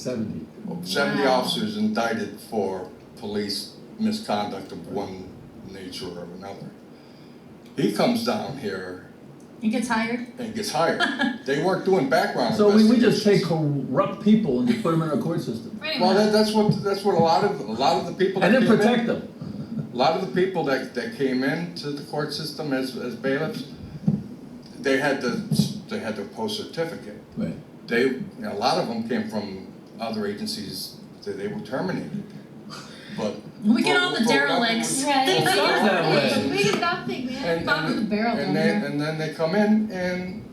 70. 70 Wow. officers indicted for police misconduct of one nature or another. He comes down here He gets hired. and gets hired. They weren't doing background So we just take investigations. corrupt people and just put them in our court system. Pretty Well, much. that's what a lot of the people And that then came protect in, them. a lot of the people that came into the court system as bailiffs, they had the post certificate. Right. A lot of them came from other agencies that they were terminated. But We get all the for derelicts. whatever It starts that way. We get nothing, man. And- Bottom of the barrel down there. and then they come in and,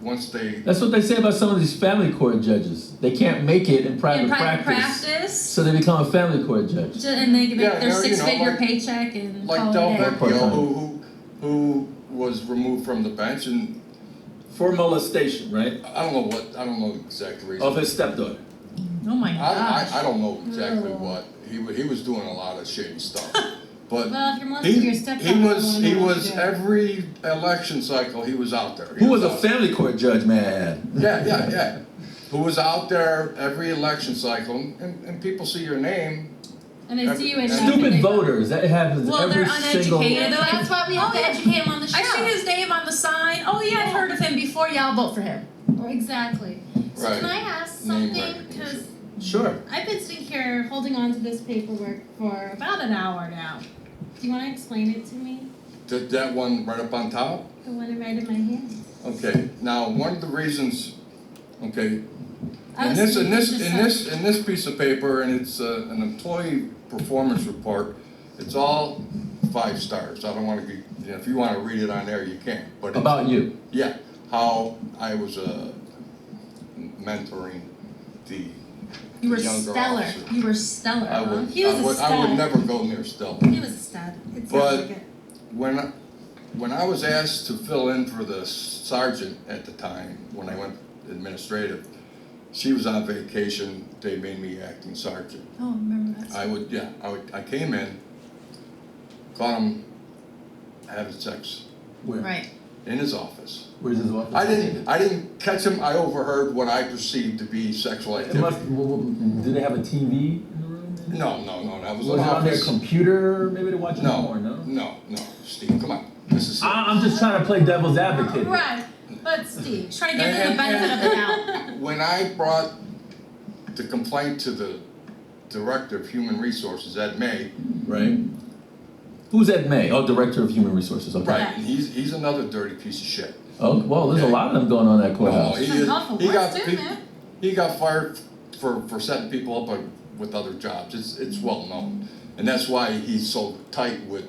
once they, That's what they say about some of these family court judges. They can't make it in private, In private practice, practice. so they become a family court judge. And they make Yeah, their they're, 6-figure like- paycheck and like call Del it a day. Vecchio, who was removed from the bench, and For molestation, right? I don't know the exact reason. Of his stepdaughter. Oh my gosh. I don't know exactly Ugh. what, he was doing a lot of shady stuff. But Well, if you're molesting your stepdaughter, I wanna he know what was to do. every election cycle, he was out there. Who was a out- family court judge, may I add? Yeah. Who was out there every election cycle, and people see your name. And they see you in Stupid voters. That happens Well, every they're single. uneducated. Yeah, that's why we have to educate him on the show. I see his name on the sign. Oh yeah, I've heard of him before. Yeah, I'll vote for him. Or exactly. So Right. can I ask Name something? recognition. Because Sure. I've been sitting here holding on to this paperwork for about an hour now. Do you want to explain it to me? That one right up on top? The one right in my hand. Okay, now, one of the reasons, okay, I in was this piece of paper, and it's an employee performance report, it's all 5 stars. I don't want to be, if you want to read it on there, you can. But it's- About you. Yeah, how I was mentoring the You were younger stellar. officer. You were stellar. I huh? would, He was a I would stud. never go near Stella. He was a stud. It sounds But- like it. When I was asked to fill in for the sergeant at the time, when I went administrative, she was on vacation, they made me acting sergeant. Oh, remember that. I came in, caught him having sex Where? Right. in his office. Where's his office? I didn't catch him, I overheard what I perceived to be sexual It must, activity. did they have a TV in the room? maybe? No, that was Was an it on their office. computer, maybe to watch No, porn, no? no, Steve, come on, this is. I'm just trying to play devil's advocate. Right. But Steve. Trying to give him the benefit of the doubt. When I brought the complaint to the Director of Human Resources, Ed May, Right? Who's Ed May? Oh, Director of Human Resources, okay. right, and he's another dirty piece of shit. Oh, well, there's a lot of them going on at that courthouse. he Some is- awful he words got too, he- man. He got fired for setting people up with other jobs. It's well known, and that's why he's so tight with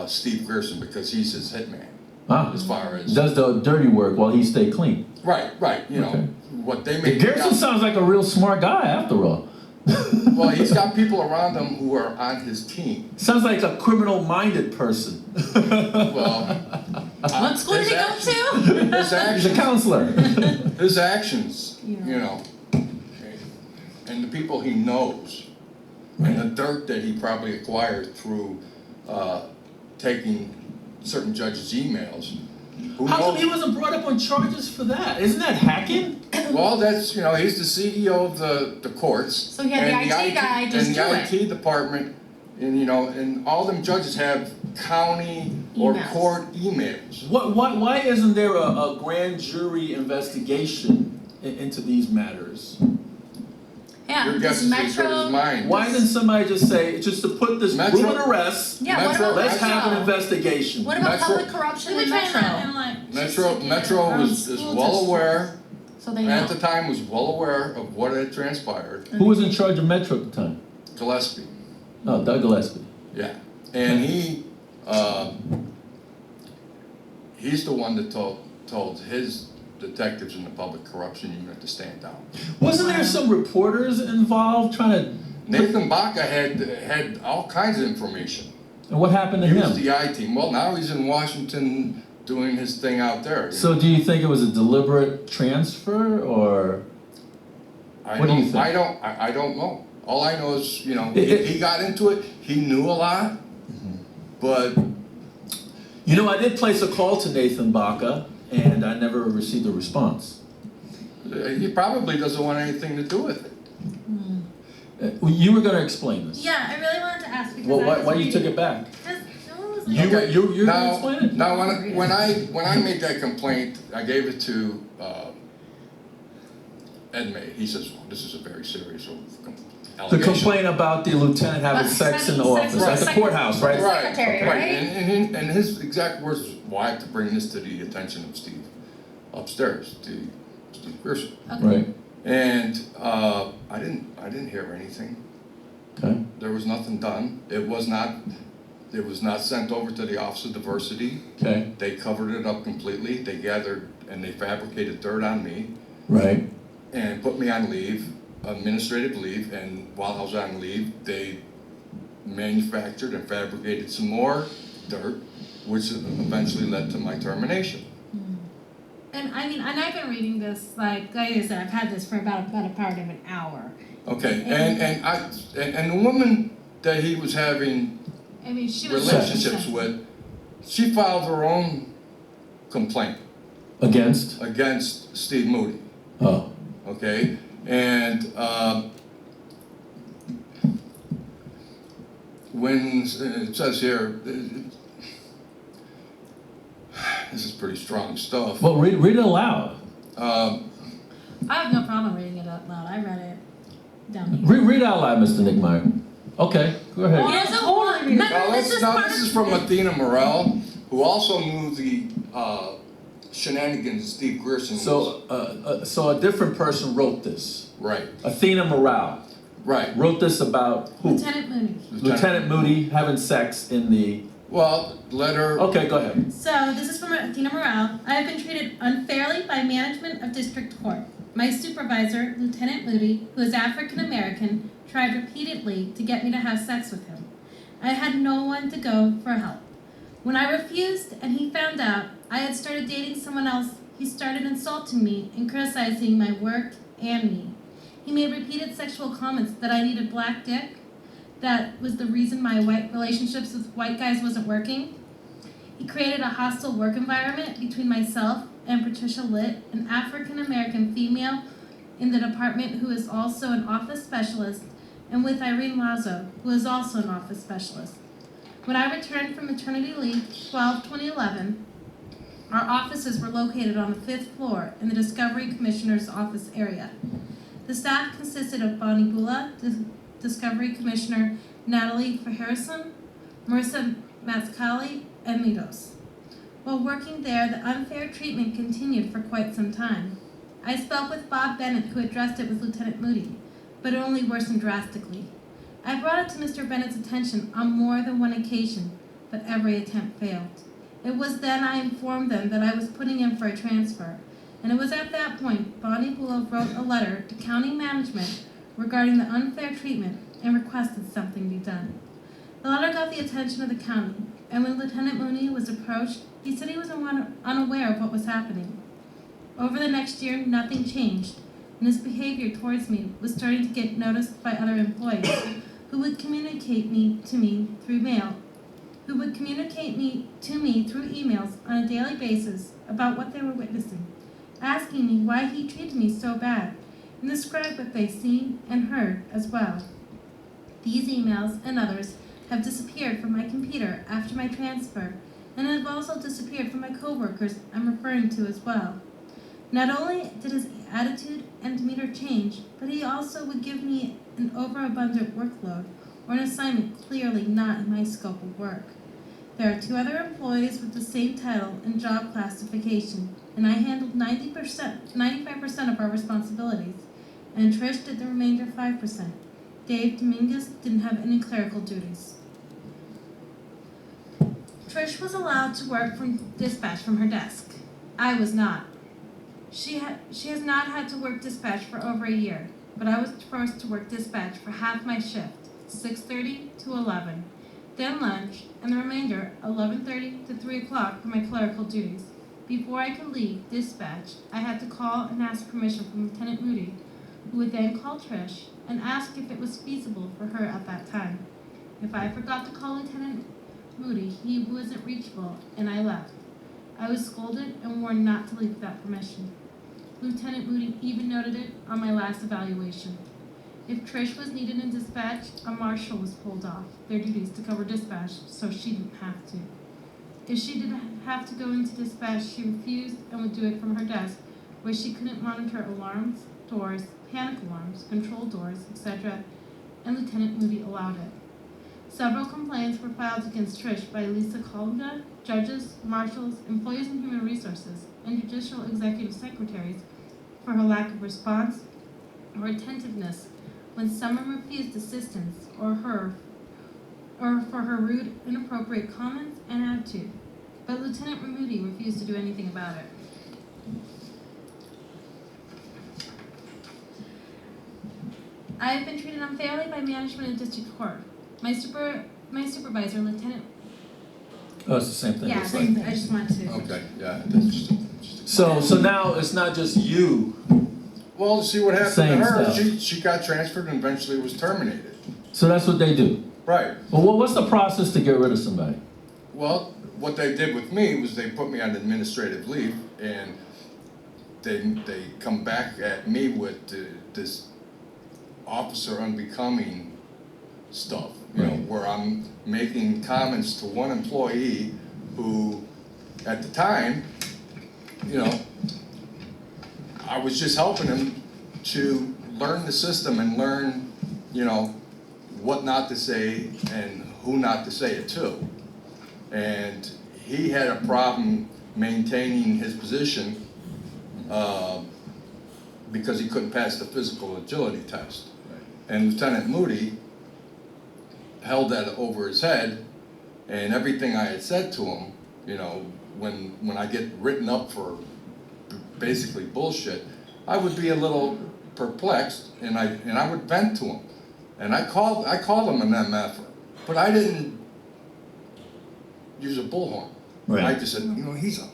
Steve Gerson, because he's his hitman Huh? as far as Does the dirty work while he stay clean. right. You know Okay. what they make. Gerson sounds like a real smart guy after all. Well, he's got people around him who are on his team. Sounds like a criminal-minded person. Well, What school did his he go actions- to? His He's a actions, counselor. his actions, Yeah. and the people he knows, and the dirt that he probably acquired through taking certain judges' emails. Who How come knows? he wasn't brought up on charges for that? Isn't that hacking? Well, that's, he's the CEO of the courts. So he had the and IT guy just do And it. the IT department, and all them judges have county or Emails. court emails. Why isn't there a grand jury investigation into these matters? Yeah. Your guess Does is as good as Metro. mine. Why didn't somebody just say, just to put this Metro- room in arrest, Yeah. What Metro- about let's have an Metro? investigation? What about Metro- public corruption We in were trying Metro? to, like, Metro is well aware, So they know. at the time was well aware of what had transpired. Who was in charge of Metro at the time? Gillespie, Oh, Doug Gillespie. yeah. And he's the one that told his detectives in the public corruption unit to stand down. Wasn't there some reporters involved trying to, Nathan Baca had all kinds of information. and what happened to He was him? the I team. Well, now he's in Washington doing his thing out there. So do you think it was a deliberate transfer, or? what do you think? I don't know. All I know is, It- he got into it. He knew a lot, but I did place a call to Nathan Baca, and I never received a response. he probably doesn't want anything to do with it. You were gonna explain this. Yeah, I really wanted to ask because Well, I was why you took reading- it back? Because no one was You like, were, you're gonna Now, explain it? now when I made that complaint, I gave it to Ed May. He says, well, this is a very serious The allegation. complaint about the lieutenant having About sex in the having office, sex at with the courthouse, right? Right, Secretary, right. right? And his exact words was, well, I have to bring this to the attention of Steve upstairs, to Steve Grierson. okay. Right, And I didn't hear anything. okay, There was nothing done. It was not sent over to the Office of Diversity. okay, They covered it up completely. They gathered and they fabricated dirt on me right, and put me on leave, administrative leave, and while I was on leave, they manufactured and fabricated some more dirt, which eventually led to my termination. And I mean, and I've been reading this, like I said, I've had this for about a part of an hour. Okay, and the woman that he was having I mean, she was relationships with, she filed her own complaint against? against Steve Moody, Oh, okay? And when it says here, this is pretty strong stuff. well, read it aloud. I have no problem reading it out loud. I read it down here. Read it out loud, Mr. Knickmeyer. Okay, go ahead. He doesn't want to read it. This is from Athena Morel, who also knew the shenanigans of Steve Grierson was. So a different person wrote this. Right, Athena Morale right. wrote this about who? Lieutenant Mooney. Lieutenant Moody having sex in the. Well, let her. Okay, go ahead. So this is from Athena Morale. I have been treated unfairly by management of district court. My supervisor, Lieutenant Moody, who is African American, tried repeatedly to get me to have sex with him. I had no one to go for help. When I refused and he found out I had started dating someone else, he started insulting me and criticizing my work and me. He made repeated sexual comments that I needed black dick, that was the reason my white relationships with white guys wasn't working. He created a hostile work environment between myself and Patricia Litt, an African-American female in the department who is also an office specialist, and with Irene Lazo, who is also an office specialist. When I returned from maternity leave 12/2011, our offices were located on the 5th floor in the Discovery Commissioner's office area. The staff consisted of Bonnie Bula, Discovery Commissioner Natalie Harrison, Marissa Mazcali, and Mitos. While working there, the unfair treatment continued for quite some time. I spoke with Bob Bennett, who addressed it with Lieutenant Moody, but it only worsened drastically. I brought it to Mr. Bennett's attention on more than one occasion, but every attempt failed. It was then I informed them that I was putting in for a transfer, and it was at that point Bonnie Bula wrote a letter to county management regarding the unfair treatment and requested something be done. The letter got the attention of the county, and when Lieutenant Mooney was approached, he said he was unaware of what was happening. Over the next year, nothing changed, and his behavior towards me was starting to get noticed by other employees who would communicate to me through emails on a daily basis about what they were witnessing, asking me why he treated me so bad, and described what they'd seen and heard as well. These emails and others have disappeared from my computer after my transfer, and have also disappeared from my coworkers I'm referring to as well. Not only did his attitude and demeanor change, but he also would give me an overabundant workload or an assignment clearly not in my scope of work. There are 2 other employees with the same title and job classification, and I handled 95% of our responsibilities, and Trish did the remainder 5%. Dave Dominguez didn't have any clerical duties. Trish was allowed to work from dispatch from her desk. I was not. She has not had to work dispatch for over a year, but I was forced to work dispatch for half my shift, 6:30 to 11, then lunch, and the remainder 11:30 to 3 o'clock for my clerical duties. Before I could leave dispatch, I had to call and ask permission from Lieutenant Moody, who would then call Trish and ask if it was feasible for her at that time. If I forgot to call Lieutenant Moody, he wasn't reachable, and I left. I was scolded and warned not to leave without permission. Lieutenant Moody even noted it on my last evaluation. If Trish was needed in dispatch, a marshal was pulled off their duties to cover dispatch so she didn't have to. If she didn't have to go into dispatch, she refused and would do it from her desk, where she couldn't monitor alarms, doors, panic alarms, control doors, etc., and Lieutenant Moody allowed it. Several complaints were filed against Trish by Lisa Colga, judges, marshals, employees in human resources, and judicial executive secretaries for her lack of response or attentiveness when someone refused assistance or for her rude, inappropriate comments and attitude. But Lieutenant Moody refused to do anything about it. I have been treated unfairly by management in district court. My supervisor, Lieutenant. Oh, it's the same thing. Yeah, It's same like- thing. I just want to. Okay, yeah, that's just So now it's not just you. well, see what happened Same to her, stuff. she got transferred and eventually was terminated. So that's what they do. Right. Well, what's the process to get rid of somebody? Well, what they did with me was they put me on administrative leave, and they come back at me with this officer unbecoming stuff, you know, Right. where I'm making comments to one employee who, at the time, you know, I was just helping him to learn the system and learn, you know, what not to say and who not to say it to. And he had a problem maintaining his position because he couldn't pass the physical agility test. And Lieutenant Moody held that over his head, and everything I had said to him, you know, when I get written up for basically bullshit, I would be a little perplexed, and I would vent to him. And I called him an MF, but I didn't use a bullhorn. Right. I just said, you know, he's a,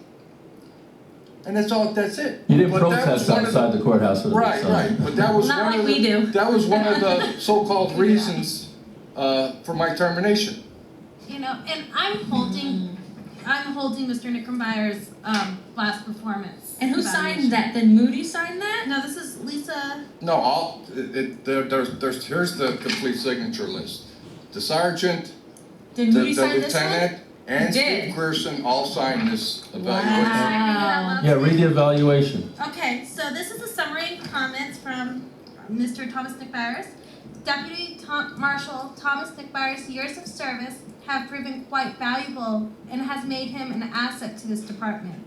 and that's it. You didn't But that protest was one of outside the courthouse with a big Right, sign. right, but that was Not one like of we the, do. that was one of the so-called reasons for my termination. You know, and I'm holding Mr. Knickmeyer's last performance. And who evaluation. signed that? Then Moody signed that? No, this is Lisa. No, here's the complete signature list. The sergeant, Did the Moody sign this one? lieutenant, and He did. Steve Grierson all signed this evaluation. Wow. Yeah, read the evaluation. Okay, so this is a summary comments from Mr. Thomas Knickmeyer's. Deputy Marshal Thomas Knickmeyer's years of service have proven quite valuable and has made him an asset to this department.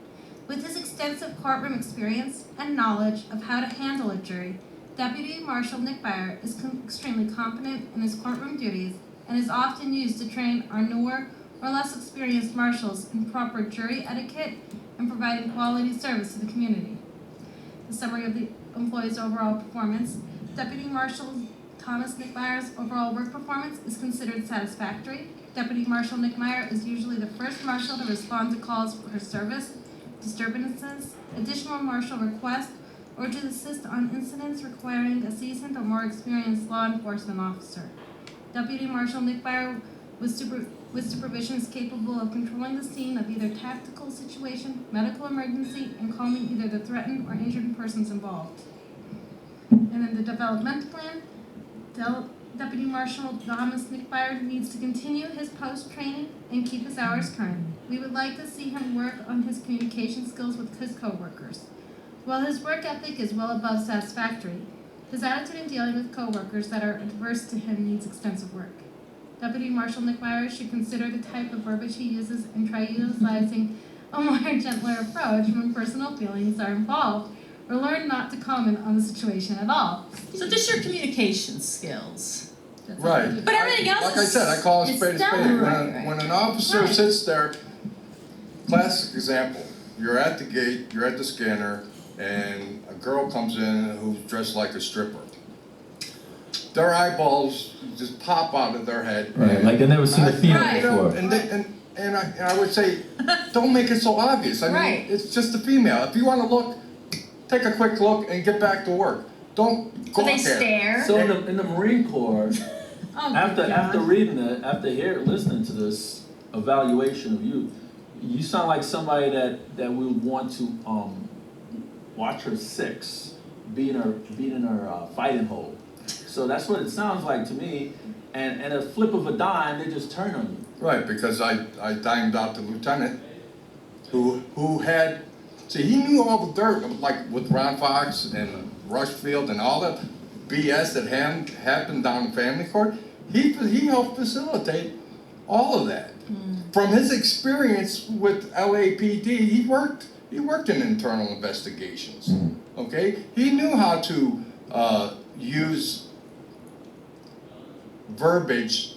With his extensive courtroom experience and knowledge of how to handle a jury, Deputy Marshal Knickmeyer is extremely competent in his courtroom duties and is often used to train our newer or less experienced marshals in proper jury etiquette and providing quality service to the community. The summary of the employee's overall performance. Deputy Marshal Thomas Knickmeyer's overall work performance is considered satisfactory. Deputy Marshal Knickmeyer is usually the first marshal to respond to calls for her service, disturbances, additional marshal requests, or to assist on incidents requiring a seasoned or more experienced law enforcement officer. Deputy Marshal Knickmeyer with supervision is capable of controlling the scene of either tactical situation, medical emergency, and calming either the threatened or injured persons involved. And then the development plan. Deputy Marshal Thomas Knickmeyer needs to continue his post-training and keep his hours current. We would like to see him work on his communication skills with his co-workers. While his work ethic is well above satisfactory, his attitude in dealing with co-workers that are adverse to him needs extensive work. Deputy Marshal Knickmeyer should consider the type of verbiage he uses and try utilizing a more gentler approach when personal feelings are involved, or learn not to comment on the situation at all. So just your communication skills. That's Right. all I do. But everything else Like I is- said, I call a is spade a spade. stellar. Right. When an officer Right. sits there, classic example, you're at the gate, you're at the scanner, and a girl comes in who's dressed like a stripper. Their eyeballs just pop out of their head. Right, like they've never seen a female Right. before. And I would say, don't make it so obvious. I mean, Right. it's just a female. If you want to look, take a quick look and get back to work. Don't So go they out there. stare. So in the Marine Corps, Oh, after good after God. reading it, after listening to this evaluation of you, you sound like somebody that we would want to watch her six, be in her fighting hole. So that's what it sounds like to me. And a flip of a dime, they just turn on you. Right, because I dimed out the lieutenant who had, see, he knew all the dirt, like with Ron Fox and Rushfield and all that BS that happened down in family court. He helped facilitate all of that. From his experience with LAPD, he worked in internal investigations. Okay, he knew how to use verbiage.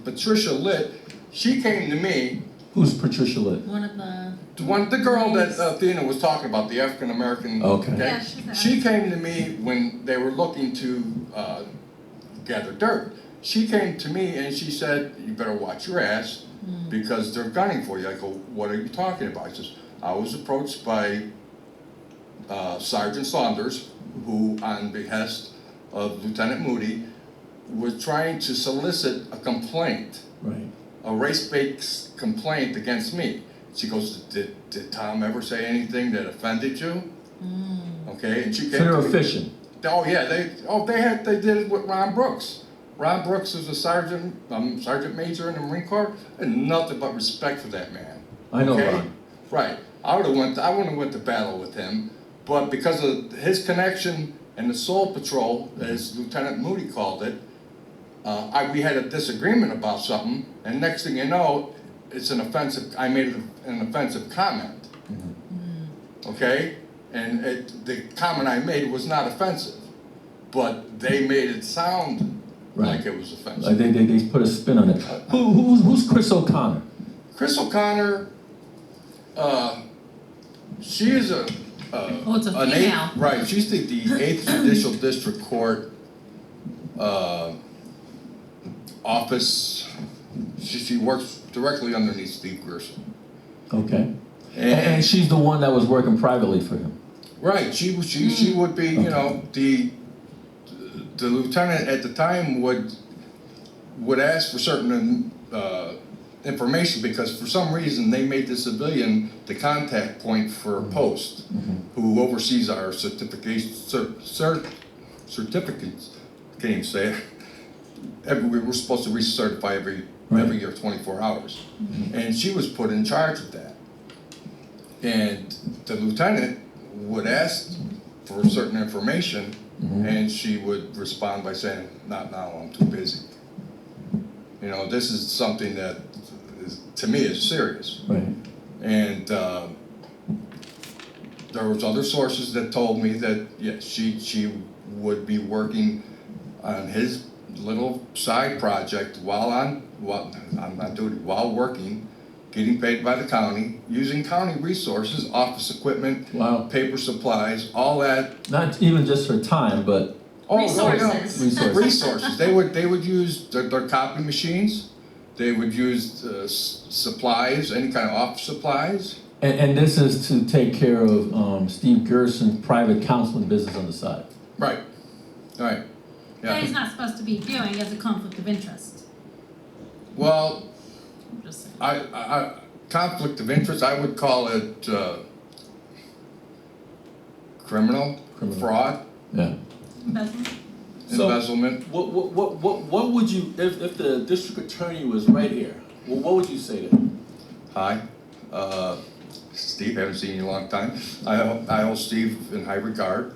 Patricia Litt, she came to me. Who's Patricia Litt? One of the The girl that Athena was talking about, the African American. Okay. Yeah, she's She came to me when they were looking to gather dirt. She came to me and she said, "You better watch your ass because they're gunning for you." I go, "What are you talking about?" She says, "I was approached by Sergeant Saunders, who, on behest of Lieutenant Moody, was trying to solicit a complaint, Right. a race-based complaint against me." She goes, "Did Tom ever say anything that offended you?" Okay, and she came So they to were me. fishing. Oh yeah, they did it with Ron Brooks. Ron Brooks was a sergeant major in the Marine Corps, and nothing but respect for that man. I know Okay? Ron. Right. I wouldn't have went to battle with him, but because of his connection and the Soul Patrol, as Lieutenant Moody called it, we had a disagreement about something, and next thing you know, it's an offensive. I made an offensive comment. Okay, and the comment I made was not offensive, but they made it sound like it was offensive. Like they put a spin on it. Who's Chris O'Connor? Chris O'Connor, she is it's a an female. right, she's the 8th Judicial District Court office. She works directly underneath Steve Gerson. Okay. And she's the one that was working privately for him. Right, she would be, you know, the lieutenant at the time would ask for certain information because for some reason they made the civilian the contact point for Post, who oversees our certificates. Can't even say it. We were supposed to recertify every year, 24 hours, and she was put in charge of that. And the lieutenant would ask for certain information, and she would respond by saying, "Not now, I'm too busy." You know, this is something that to me is serious. Right. And there was other sources that told me that yes, she would be working on his little side project while on duty, while working, getting paid by the county, using county resources, office equipment, paper supplies, all that. Not even just for time, but Resources. Resources. They would use their copy machines. They would use supplies, any kind of office supplies. and this is to take care of Steve Gerson's private counseling business on the side. Right. Right. that he's Yeah. not supposed to be doing as a conflict of interest. Well, I'm just saying. I conflict of interest. I would call it criminal fraud, Yeah. Embezzlement? embezzlement. What would you, if the district attorney was right here, well, what would you say to him? Hi, Steve. Haven't seen you in a long time. I hold Steve in high regard.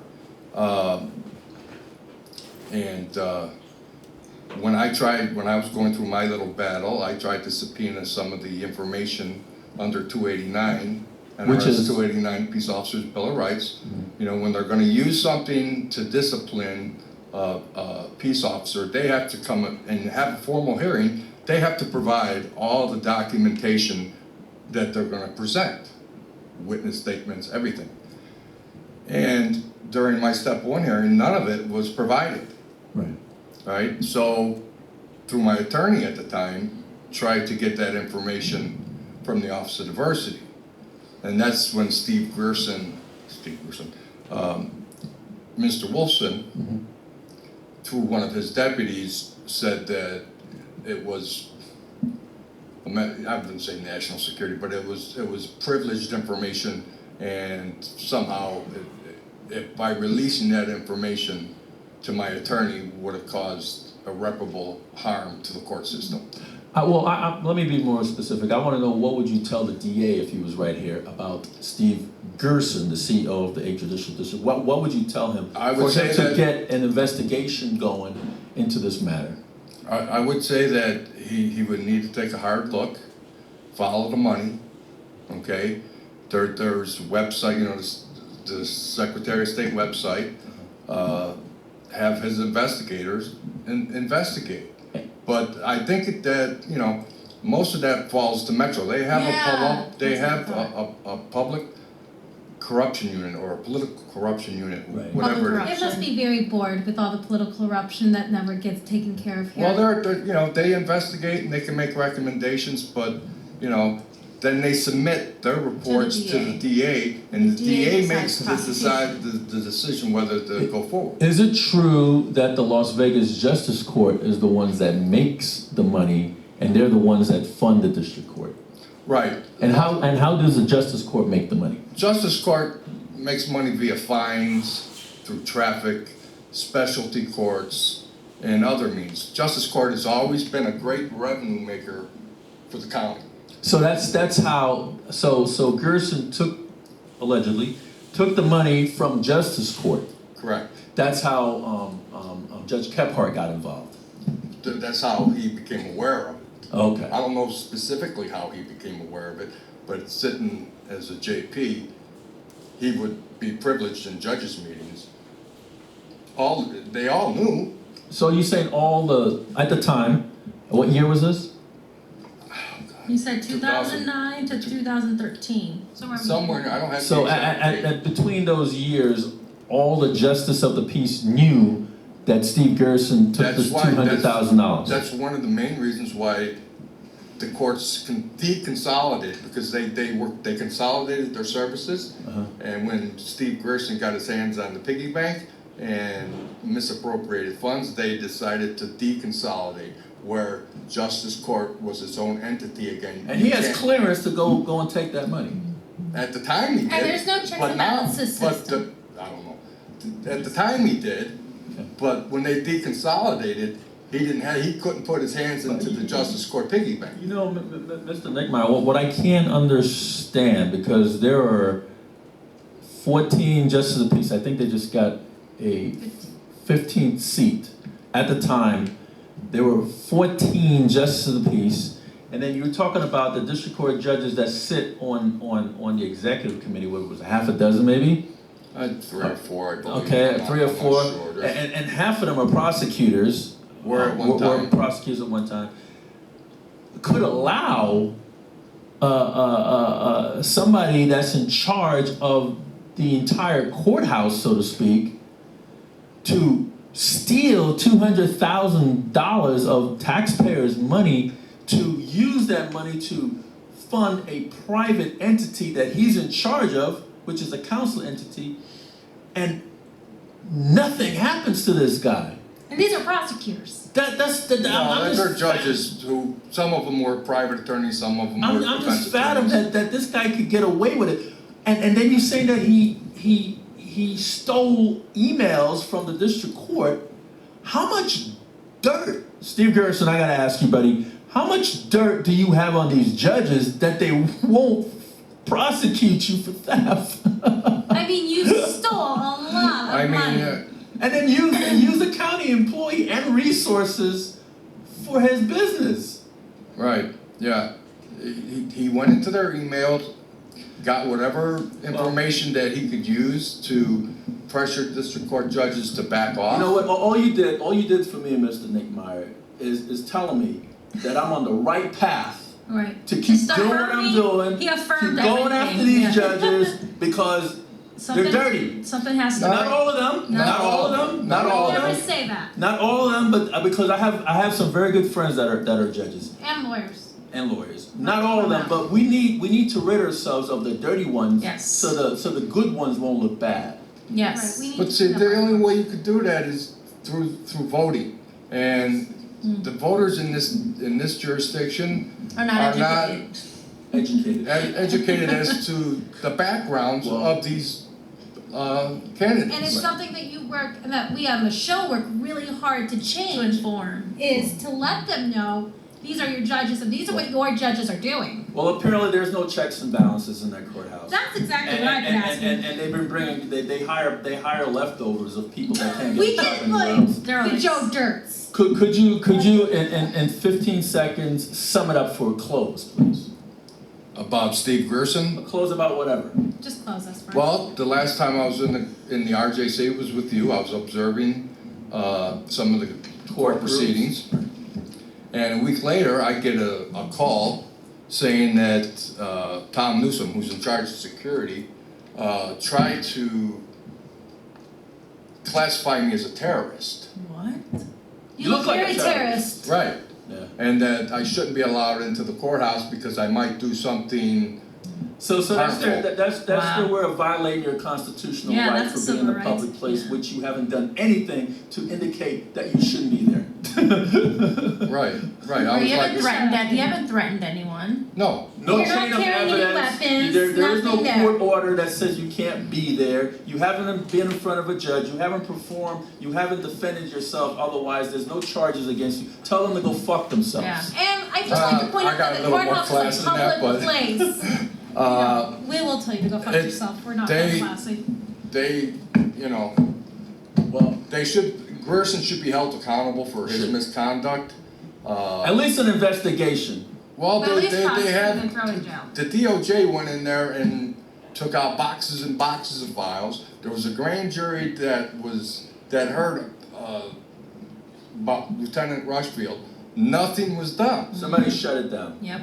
When I was going through my little battle, I tried to subpoena some of the information under 289, Which is 289 Peace Officers Bill of Rights. You know, when they're going to use something to discipline a peace officer, they have to come and have a formal hearing. They have to provide all the documentation that they're going to present, witness statements, everything. And during my step 1 hearing, none of it was provided. Right. Right? So, through my attorney at the time, tried to get that information from the Office of Diversity. And that's when Mr. Wolfson, through one of his deputies, said that it was, I wouldn't say national security, but it was privileged information, and somehow if by releasing that information to my attorney would have caused irreparable harm to the court system. Let me be more specific. I want to know, what would you tell the DA if he was right here about Steve Gerson, the CEO of the 8th Judicial District? What would you tell him I would for him say to that- get an investigation going into this matter? I would say that he would need to take a hard look, follow the money, okay? There's a website, you know, the Secretary of State website, have his investigators investigate. But I think that, you know, most of that falls to Metro. They have a public corruption unit or a political corruption unit, Right. whatever it is. It must be very bored with all the political corruption that never gets taken care of here. Well, they're you know, they investigate and they can make recommendations, but, you know, then they submit their reports to the DA, and the DA makes the decision whether to go forward. Is it true that the Las Vegas Justice Court is the ones that makes the money, and they're the ones that fund the district court? Right. And how does the Justice Court make the money? Justice Court makes money via fines, through traffic, specialty courts, and other means. Justice Court has always been a great revenue maker for the county. So that's how. So Gerson allegedly took the money from Justice Court. Correct. That's how Judge Kephart got involved. That's how he became aware of it. Okay. I don't know specifically how he became aware of it, but sitting as a JP, he would be privileged in judges' meetings. They all knew. So you're saying at the time, what year was this? You said 2009 to 2013. Somewhere, I don't have. So the exact date. at between those years, all the justice of the peace knew that Steve Gerson took this $200,000. That's one of the main reasons why the courts can deconsolidate, because they consolidated their services, and when Steve Gerson got his hands on the piggy bank and misappropriated funds, they decided to deconsolidate, where Justice Court was its own entity again. And he has clearance to go and take that money. At the time he did. And there's no checks but and now- balances but system. I don't know. At the time he did, but when they deconsolidated, he couldn't put his hands into the Justice Court piggy bank. You know, Mr. Knickmeyer, what I can't understand, because there are 14 justices of the peace. I think they just got a 15th seat. At the time, there were 14 justices of the peace, and then you were talking about the district court judges that sit on the executive committee. What was it, half a dozen maybe? 3 or 4, I believe. Okay, I'm 3 or not 4, sure. and half of them are prosecutors. Were at one Were time. prosecutors at one time. Could allow somebody that's in charge of the entire courthouse, so to speak, to steal $200,000 of taxpayers' money, to use that money to fund a private entity that he's in charge of, which is a council entity, and nothing happens to this guy. And these are prosecutors. They're judges who, some of them were private attorneys, some of them were I'm defense just fathomed attorneys. that this guy could get away with it, and then you say that he stole emails from the district court. How much dirt, Steve Gerson? I gotta ask you, buddy. How much dirt do you have on these judges that they won't prosecute you for theft? I mean, you stole a lot of money. And then use the county employee and resources for his business. Right, yeah. He went into their emails, got whatever information that he could use to pressure district court judges to back off. You know what? All you did for me, Mr. Knickmeyer, is telling me that I'm on the right path. Right. To keep doing what I'm doing, He affirmed keep going everything. after these Yeah. judges because they're dirty. Something has to. Not all of them. Not all of them. Not all of Never them. say that. Not all of them, but because I have some very good friends that are judges And lawyers. and lawyers. Not all of them, but we need to rid ourselves of the dirty ones. Yes. So the good ones won't look bad. Yes. Right, we need But to see, do that. the only way you could do that is through voting. And the voters in this jurisdiction Are not educated. Educated. educated as to the backgrounds Well, of these candidates. And it's something that you work, and that we on the show work really hard to To change, inform. is to let them know, these are your judges, and these are what your judges are doing. Well, apparently there's no checks and balances in that courthouse. That's exactly what I've been asking. And they've been bringing, they hire leftovers of people that can't We get a job get anywhere like else. the Joe Dirts. Could you in 15 seconds sum it up for a close, please? About Steve Gerson. A close about whatever. Just close us first. Well, the last time I was in the RJC was with you. I was observing some of the court proceedings. And a week later, I get a call saying that Tom Newsom, who's in charge of security, tried to classify me as a terrorist. What? You look like a very terrorist. Right. Yeah. And that I shouldn't be allowed into the courthouse because I might do something. So that's Wow. still where violating your constitutional Yeah, right that's for a being in a civil public rights, place, yeah. which you haven't done anything to indicate that you shouldn't be there. Right. I Or was you haven't like, you haven't threatened anyone. no. No You're not chain of carrying any evidence. weapons, There is no nothing there. court order that says you can't be there. You haven't been in front of a judge. You haven't performed. You haven't defended yourself. Otherwise, there's no charges against you. Tell them to go fuck themselves. Yeah. And I just like to point I out got that a the little more courthouse class is a than that, public but- place. We will tell you to go fuck it- yourself. We're not they- that classy. They, Well, Gerson should be held accountable for his Should. misconduct. at least an investigation. Well, But at least they prosecute have, and throw in jail. the DOJ went in there and took out boxes and boxes of files. There was a grand jury that heard about Lieutenant Rushfield. Nothing was done. Somebody shut it down. Yep.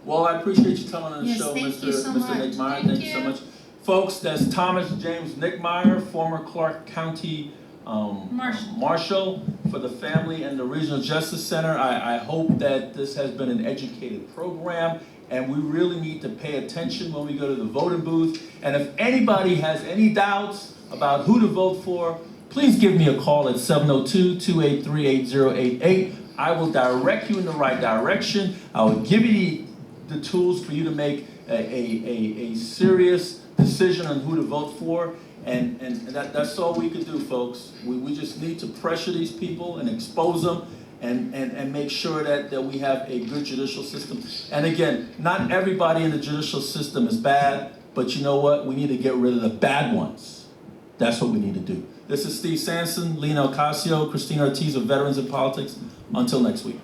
Well, I appreciate you coming on the Yes, show, thank Mr. you so Mr. much. Knickmeyer. Thank Thank you so you. much. Folks, that's Thomas James Knickmeyer, former Clark County Marshal for the Family and the Regional Justice Center. I hope that this has been an educated program, and we really need to pay attention when we go to the voting booth. And if anybody has any doubts about who to vote for, please give me a call at 702-283-8088. I will direct you in the right direction. I will give you the tools for you to make a serious decision on who to vote for. And that's all we can do, folks. We just need to pressure these people and expose them and make sure that we have a good judicial system. And again, not everybody in the judicial system is bad, but you know what? We need to get rid of the bad ones. That's what we need to do. This is Steve Sanson, Lena Ocasio, Christina Ortiz of Veterans in Politics. Until next week.